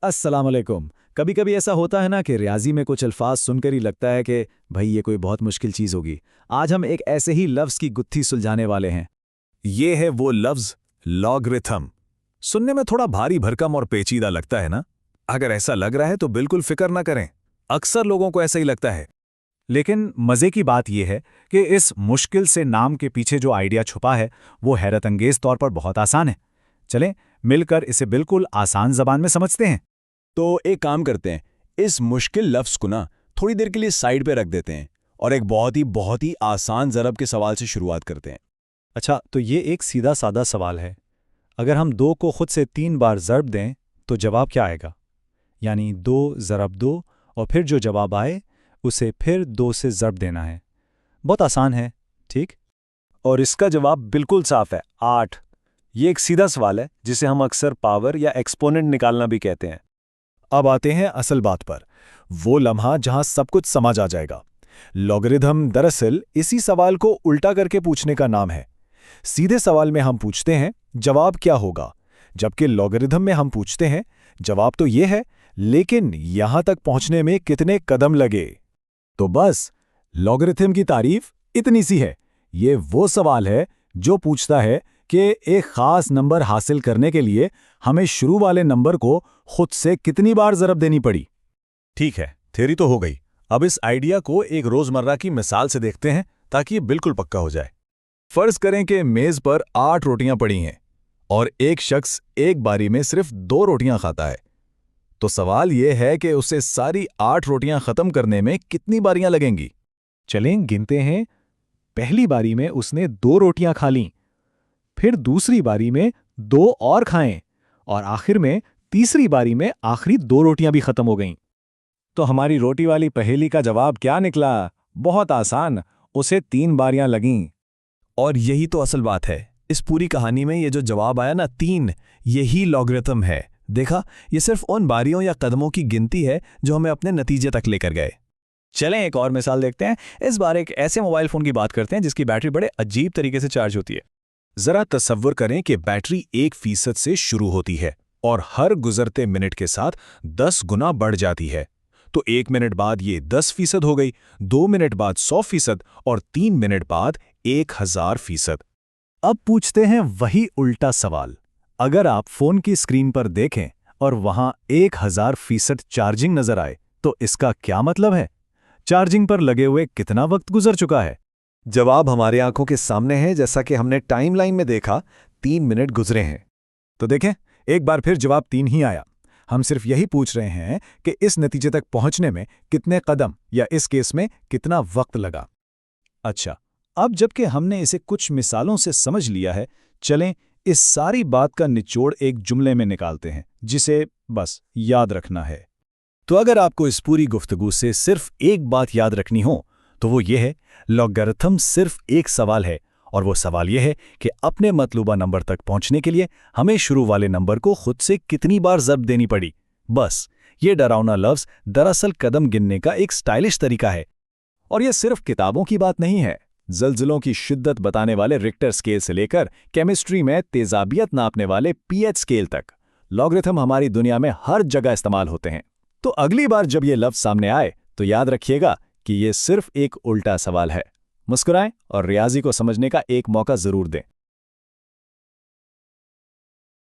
अस्सलाम वालेकुम। कभी कभी ऐसा होता है ना कि रियाजी में कुछ अल्फाज सुनकर ही लगता है कि भाई ये कोई बहुत मुश्किल चीज़ होगी। आज हम एक ऐसे ही लफ्ज़ की गुत्थी सुलझाने वाले हैं। ये है वो लफ्ज लॉगरिथम। सुनने में थोड़ा भारी भरकम और पेचीदा लगता है ना। अगर ऐसा लग रहा है तो बिल्कुल फिक्र ना करें, अक्सर लोगों को ऐसा ही लगता है। लेकिन मज़े की बात यह है कि इस मुश्किल से नाम के पीछे जो आइडिया छुपा है वो हैरतअंगेज़ तौर पर बहुत आसान है। चलें मिलकर इसे बिल्कुल आसान ज़बान में समझते हैं। तो एक काम करते हैं, इस मुश्किल लफ्ज़ को ना थोड़ी देर के लिए साइड पे रख देते हैं और एक बहुत ही आसान ज़रब के सवाल से शुरुआत करते हैं। अच्छा, तो ये एक सीधा सादा सवाल है। अगर हम 2 को खुद से 3 बार ज़रब दें तो जवाब क्या आएगा? यानी 2 ज़रब 2 और फिर जो जवाब आए उसे फिर 2 से ज़रब देना है। बहुत आसान है, ठीक? और इसका जवाब बिल्कुल साफ है, 8। ये एक सीधा सवाल है जिसे हम अक्सर पावर या एक्सपोनेंट निकालना भी कहते हैं। अब आते हैं असल बात पर, वो लम्हा जहां सब कुछ समझ आ जाएगा। लॉगरिथम दरअसल इसी सवाल को उल्टा करके पूछने का नाम है। सीधे सवाल में हम पूछते हैं जवाब क्या होगा, जबकि लॉगरिथम में हम पूछते हैं जवाब तो ये है, लेकिन यहां तक पहुंचने में कितने कदम लगे। तो बस लॉगरिथम की तारीफ इतनी सी है। ये वो सवाल है जो पूछता है कि एक खास नंबर हासिल करने के लिए हमें शुरू वाले नंबर को खुद से कितनी बार ज़रब देनी पड़ी। ठीक है, थ्योरी तो हो गई। अब इस आइडिया को एक रोजमर्रा की मिसाल से देखते हैं ताकि ये बिल्कुल पक्का हो जाए। फर्ज करें कि मेज पर 8 रोटियां पड़ी हैं और एक शख्स एक बारी में सिर्फ 2 रोटियां खाता है। तो सवाल यह है कि उसे सारी 8 रोटियां खत्म करने में कितनी बारियां लगेंगी। चलें गिनते हैं। पहली बारी में उसने 2 रोटियां खा लीं, फिर दूसरी बारी में 2 और खाएं और आखिर में तीसरी बारी में आखिरी 2 रोटियां भी खत्म हो गईं। तो हमारी रोटी वाली पहेली का जवाब क्या निकला? बहुत आसान, उसे 3 बारियां लगीं। और यही तो असल बात है। इस पूरी कहानी में ये जो जवाब आया ना 3, यही लॉगरिथम है। देखा, ये सिर्फ उन बारियों या कदमों की गिनती है जो हमें अपने नतीजे तक लेकर गए। चलें एक और मिसाल देखते हैं। इस बार एक ऐसे मोबाइल फ़ोन की बात करते हैं जिसकी बैटरी बड़े अजीब तरीके से चार्ज होती है। जरा तसव्वुर करें कि बैटरी 1% से शुरू होती है और हर गुजरते मिनट के साथ 10 गुना बढ़ जाती है। तो 1 मिनट बाद ये 10% हो गई, 2 मिनट बाद 100% और 3 मिनट बाद 1000%। अब पूछते हैं वही उल्टा सवाल। अगर आप फोन की स्क्रीन पर देखें और वहां 1000% चार्जिंग नजर आए तो इसका क्या मतलब है? चार्जिंग पर लगे हुए कितना वक्त गुजर चुका है? जवाब हमारे आंखों के सामने है, जैसा कि हमने टाइमलाइन में देखा, 3 मिनट गुजरे हैं। तो देखें, एक बार फिर जवाब 3 ही आया। हम सिर्फ यही पूछ रहे हैं कि इस नतीजे तक पहुंचने में कितने कदम या इस केस में कितना वक्त लगा। अच्छा, अब जबकि हमने इसे कुछ मिसालों से समझ लिया है, चलें इस सारी बात का निचोड़ एक जुमले में निकालते हैं जिसे बस याद रखना है। तो अगर आपको इस पूरी गुफ्तगू से सिर्फ एक बात याद रखनी हो तो वो ये है, लॉगरिथम सिर्फ एक सवाल है और वो सवाल ये है कि अपने मतलूबा नंबर तक पहुंचने के लिए हमें शुरू वाले नंबर को खुद से कितनी बार ज़रब देनी पड़ी। बस ये डरावना लफ्ज़ दरअसल कदम गिनने का एक स्टाइलिश तरीका है। और ये सिर्फ किताबों की बात नहीं है। ज़लज़लों की शिद्दत बताने वाले रिक्टर स्केल से लेकर केमिस्ट्री में तेजाबियत नापने वाले पीएच स्केल तक लॉगरिथम हमारी दुनिया में हर जगह इस्तेमाल होते हैं। तो अगली बार जब ये लफ्ज़ सामने आए तो याद रखिएगा कि ये सिर्फ एक उल्टा सवाल है। मुस्कुराएं और रियाजी को समझने का एक मौका ज़रूर दें।